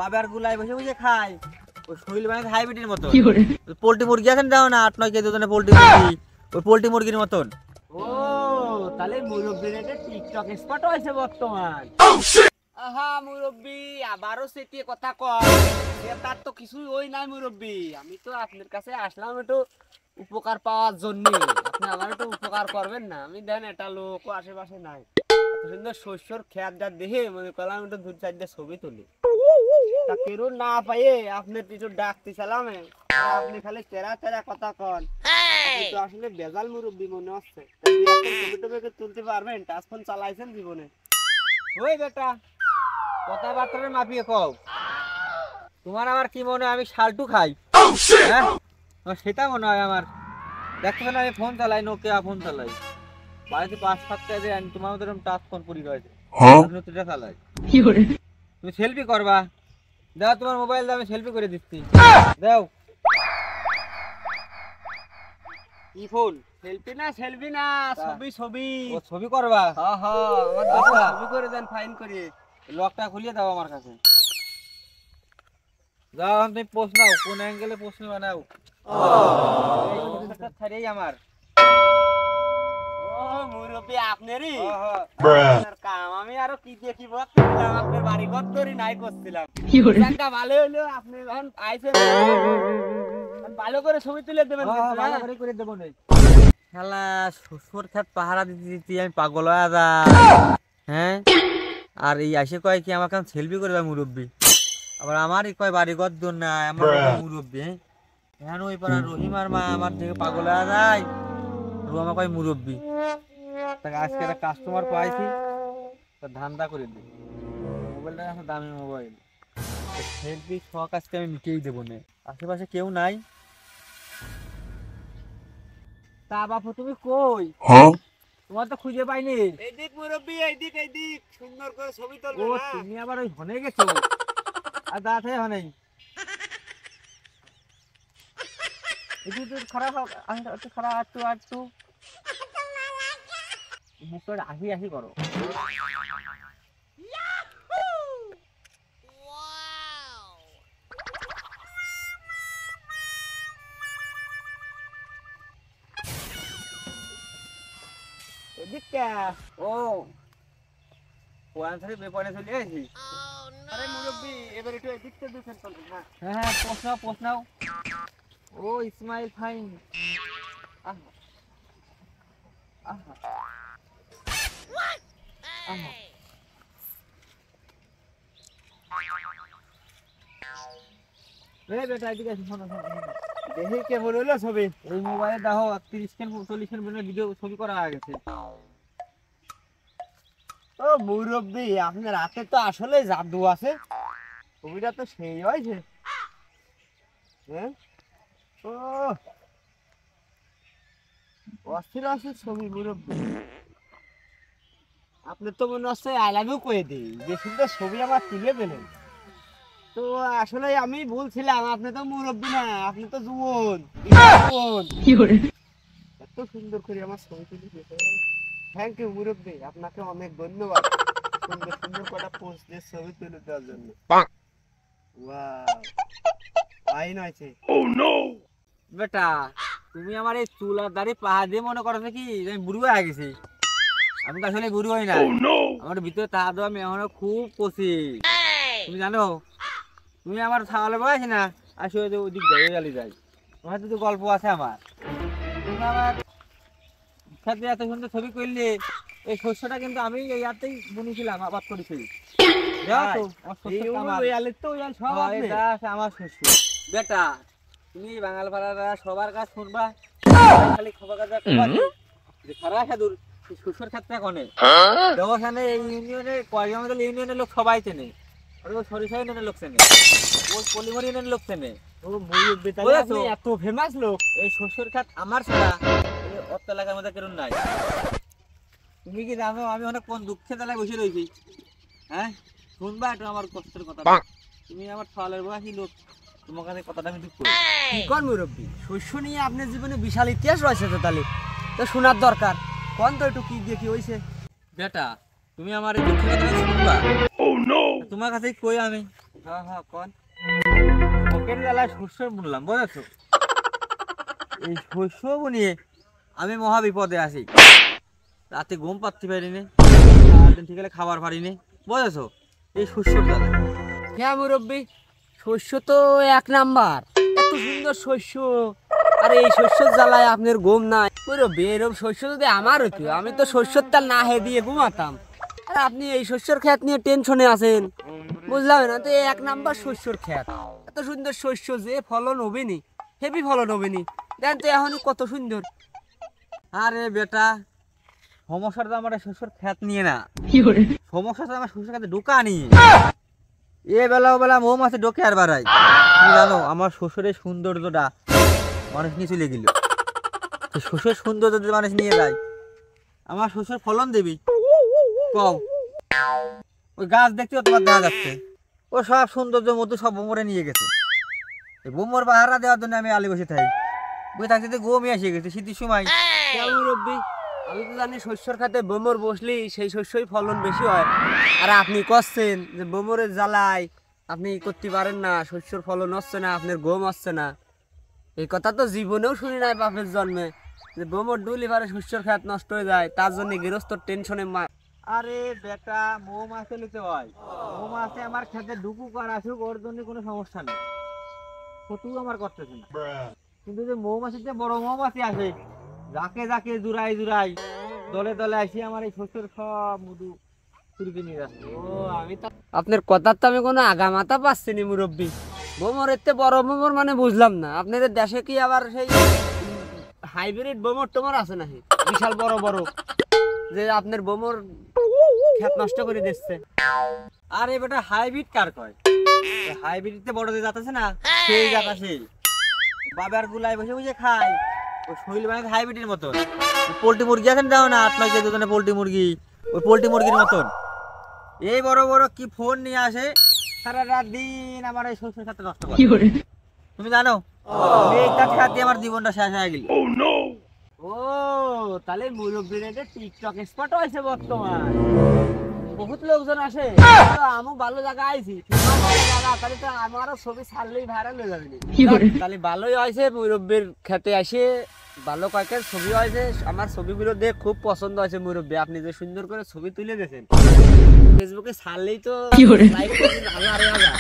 বাবার গুলাই বসে বসে খায় ওই শরীর বানাতে হাইব্রিডের মতন পোল্ট্রি মুরগি আছেন দাও না 8-9 কেজি ওজনের পোল্ট্রি মুরগি ওই পোল্ট্রি মুরগির মতন। ও তাহলে মুরব্বির একটা টিকটক এক্সপার্ট হয়েছে বর্তমান। আহা মুরব্বি আবারও সেটিয়ে কথা কয় তার তো কিছুই ওই নাই মুরব্বি। আমি তো আপনার কাছে আসলাম একটু উপকার পাওয়ার জন্য, আপনি আমার একটু উপকার করবেন না? আমি দেন এটা লোক আশেপাশে নাই, সুন্দর শস্যর খেত যা দেখে মনে করলাম একটু 2-4টা ছবি তুলি। তা কেউ না পাইয়ে আপনি কিছু ডাকতে চালামে, আপনি খালি তেরা তেরা কথা কন। তো আসলে বেজাল মুরব্বি মনে হচ্ছে। ছবি তুলতে পারবেন? টাচ ফোন চালাইছেন জীবনে? ওই বেটা কথাবার্তার মাপিয়ে কও, তোমার আবার কি মনে হয় আমি শালটু খাই? হ্যাঁ সেটা মনে হয় আমার। দেখছো না আমি ফোন চালাই, নোকিয়া ফোন চালাই, বাড়িতে 5-7টা যে তোমার মতো টাচ ফোন পরি রয়েছে নতুনটা চালাই। তুমি সেলফি করবা? দাও তোমার মোবাইল দাও, আমি সেলফি করে দিচ্ছি। দাও কি ফোন? সেলফি না সেলফি না ছবি ছবি। ও ছবি করবা? হ্যাঁ হ্যাঁ আমার ছবি করে দেন ফাইন করে। লকটা খুলিয়ে দাও আমার কাছে। যাও তুমি পোস্ট নাও, কোন অ্যাঙ্গেলে পোস্ট বানাও। ছাড়েই আমার ও মুরব্বি আপনারই হ্যাঁ। কাম। আমি আরো কি দেখি আপনার বাড়ি ঘর তৈরি নাই করছিলাম। ভালো হইলো আপনি যখন আইছেন ভালো করে ছবি তুলে দেবেন। ভালো করে করে দেবো না শালা শ্বশুর ক্ষেত পাহারা দিতে দিতে আমি পাগল হয়ে যা। হ্যাঁ আর এই আসে কয় কি আমার কাছে সেলফি করে দেয় মুরব্বি, আবার আমারই কয় বাড়ি ঘর দূর না আমার মুরব্বি। হ্যাঁ ওই পাড়া রহিমার মা আমার থেকে পাগল হয়ে যায়, আমার কয় মুরব্বি। তাকে আজকে একটা কাস্টমার পাইছি, ধান্দা করে দিই। মোবাইলটা এখন দামি মোবাইল, সেলফি শখ আজকে আমি মিটিয়েই দেবো না। আশেপাশে কেউ নাই। তা বাপু তুমি কই? তোমার তো খুঁজে পাইনি। এইদিক মুরব্বি এইদিক এইদিক সুন্দর করে ছবি তুলবো ও না? তুমি আবার ওই হনে গেছো? আর দাঁত হয়ে হনে একটু খারাপ একটু খারাপ একটু একটু মুখটা আহি আহি করো। এদিকটা ও কোয়ান থেকে বেপনে চলে আসি। আরে মুরব্বি এবার একটু এদিকটা দেখেন তো। হ্যাঁ হ্যাঁ হ্যাঁ পোস্ট নাও। ও ইসমাইল ফাইন। আহা আহা আহা বেটা এদিকে আসো, শোনো শোনো শোনো। দেখি কেমন হলো ছবি। এই মোবাইলে দেখো 30 সেকেন্ড 40 সেকেন্ড ভিডিও ছবি করা হয়ে গেছে। ও মুরব্বি আপনার হাতে তো আসলে জাদু আছে, ছবিটা তো সেই হয়েছে। হ্যাঁ ও অস্থির অস্থির ছবি মুরব্বি। আপনি তো মনে হচ্ছে আই লাভ ইউ কয়ে দিই যে সুন্দর ছবি আমার তুলে দিলেন। তো আসলে আমি বলছিলাম আপনি তো মুরব্বি না, আপনি তো যুবন। এত সুন্দর করে আমার ছবি তুলে দিতে, থ্যাংক ইউ মুরব্বি, আপনাকে অনেক ধন্যবাদ সুন্দর সুন্দর কটা পোস্ট দিয়ে ছবি তুলে দেওয়ার জন্য। ওয়াও আইন আছে। বেটা তুমি আমার এই চুল আর দাড়ি পাহা দিয়ে মনে করো কি আমি বুড়ো হয়ে গেছি? আমি তো আসলে বুড়ো হই না, আমার ভিতরে তা দেওয়া আমি এখনো খুব কষি। তুমি জানো তুমি আমার ছাগলের বয়স না আসলে ওদিক যাই গালি যাই, তোমার তো গল্প আছে আমার। তুমি আমার সাথে এত সুন্দর ছবি করলে, এই শস্যটা কিন্তু আমি এই ইয়াতেই বুনেছিলাম, আবাদ করেছি। আমার শস্য বেটা। তুমি বাঙাল পাড়ারা সবার কাজ শুনবা, খালি খবর কাজ সারা সাধুর শস্যর ক্ষেত্রে কনে ওখানে এই ইউনিয়নে কয়েকজন ইউনিয়নের লোক সবাই চেনে, সরিষা ইউনিয়নের লোক চেনে, ওই পলিমর ইউনিয়নের লোক চেনে। এত ফেমাস লোক। এই শস্যর ক্ষেত আমার ছাড়া অত এলাকার মধ্যে কেউ নাই। তুমি কি জানো আমি অনেক কোন দুঃখের তালায় বসে রয়েছি? হ্যাঁ শুনবা একটু আমার কষ্টের কথা। তুমি আমার ছালের বয়সী লোক, তোমার কাছে কথাটা আমি দুঃখ করি। কি কর মুরব্বি, শস্য নিয়ে আপনার জীবনে বিশাল ইতিহাস রয়েছে তো, তাহলে তো শোনার দরকার। কোন তো একটু কি দিয়ে কি হয়েছে? বেটা তুমি আমার এই দুঃখের কথা শুনবা, তোমার কাছে কই আমি হ্যাঁ হ্যাঁ কোন শখের জ্বালায় শস্য বুনলাম বুঝেছো, এই শস্য বুনিয়ে আমি মহা বিপদে আছি। রাতে ঘুম পাচ্ছি পারিনি, সারাদিন ঠিক আছে খাবার পারিনি বুঝেছো, এই শস্যর জ্বালায়। হ্যাঁ মুরব্বী, শস্য তো এক নাম্বার, এত সুন্দর শস্য, আর এই শস্যর জ্বালায় আপনার ঘুম নাই। মুরব্বী এরকম শস্য যদি আমার হতো, আমি তো শস্যর তাল না হে দিয়ে ঘুমাতাম। আর আপনি এই শস্যর ক্ষেত নিয়ে টেনশনে আছেন, বুঝলাম না তো, এক নাম্বার শস্যর ক্ষেত, এত সুন্দর শস্য যে ফলন হবে নি, হেভি ফলন হবে নি। দেখেন তো এখন কত সুন্দর। আরে বেটা, সমস্যাটা তো আমার এই শস্যর খ্যাত নিয়ে না, সমস্যাটা আমার শস্যের খেতে ঢোকা নিয়ে। এ বেলা ও বেলা মৌমাছি ঢোকে আর বাড়াই। তুমি জানো আমার শ্বশুরের এই সৌন্দর্যটা মানুষ নিয়ে চলে গেল, শ্বশুরের সৌন্দর্য যদি মানুষ নিয়ে যায়, আমার শ্বশুর ফলন দেবি কও? ওই গাছ দেখতেও তোমার দেখা যাচ্ছে, ও সব সৌন্দর্য মতো সব বোমরে নিয়ে গেছে। এই বোমর পাহারা দেওয়ার জন্য আমি আলি বসে থাকি, বসে থাকতে তো গমই এসে গেছে শীতের সময়। হ্যাঁ মুরব্বী, আমি তো জানি শস্যর খাতে বোমর বসলি সেই শস্যই ফলন বেশি হয়। আর আপনি করছেন যে বোমরের জ্বালায় আপনি করতে পারেন না, শস্যর ফলন হচ্ছে না, আপনার গম হচ্ছে না। এই কথা তো জীবনেও শুনি নাই বাপের জন্মে, যে বোমর ডুলি পারে শস্যর খাত নষ্ট হয়ে যায়, তার জন্য গৃহস্থ টেনশনে আরে বেটা, মৌমাছি নিতে হয়, মৌমাছি আমার খেতে ডুকুক আর আসুক, ওর জন্য কোনো সমস্যা নেই, ক্ষতিও আমার করতেছে না। কিন্তু যে মৌমাছিতে বড় মৌমাছি আসে, যাকে যাকে জুড়াই জুড়াই দলে দলে আসি আমার এই শস্যের সব মধু চুরিকে নিয়ে যাচ্ছে। ও আমি তো আপনার কথার তো আমি কোনো আগামাতা পাচ্ছি নি মুরব্বী। বোমরের তে বড় বোমর মানে বুঝলাম না, আপনাদের দেশে কি আবার সেই হাইব্রিড বোমর টোমর আছে নাকি বিশাল বড় বড়, যে আপনার বোমর ক্ষেত নষ্ট করে দিচ্ছে? আরে বেটা, হাইব্রিড কার কয়? হাইব্রিডতে বড় যে জাত আছে না, সেই জাত আছে। বাবার গুলাই বসে বসে খায়, ওই শরীর বানাতে হাইব্রিডের মতন। পোল্ট্রি মুরগি আছেন দাও না, 8-9 কেজি ওজনের পোল্ট্রি মুরগি, ওই পোল্ট্রি মুরগির মতন এই বড় বড় কি ফোন নিয়ে আসে, সারা রাত দিন আমার এই শস্যের সাথে নষ্ট করে। তুমি জানো এইটা খাতে আমার জীবনটা শেষ হয়ে গেল। ও তাহলে মুরব্বীর একটা টিকটক স্পট হয়েছে বর্তমান, বহুত লোকজন আসে। তো আমিও ভালো জায়গায় আইছি, তাহলে তো আমারও ছবি ছাড়লেই ভাইরাল হয়ে যাবে। তাহলে ভালোই হয়েছে, মুরব্বীর খেতে আসে ভালো কয়েকটা ছবি হয়েছে, আমার ছবিগুলো দেখে খুব পছন্দ হয়েছে মুরব্বী। আপনি যে সুন্দর করে ছবি তুলে দিয়েছেন, ফেসবুকে ছাড়লেই তো লাইক করবেন হাজার হাজার।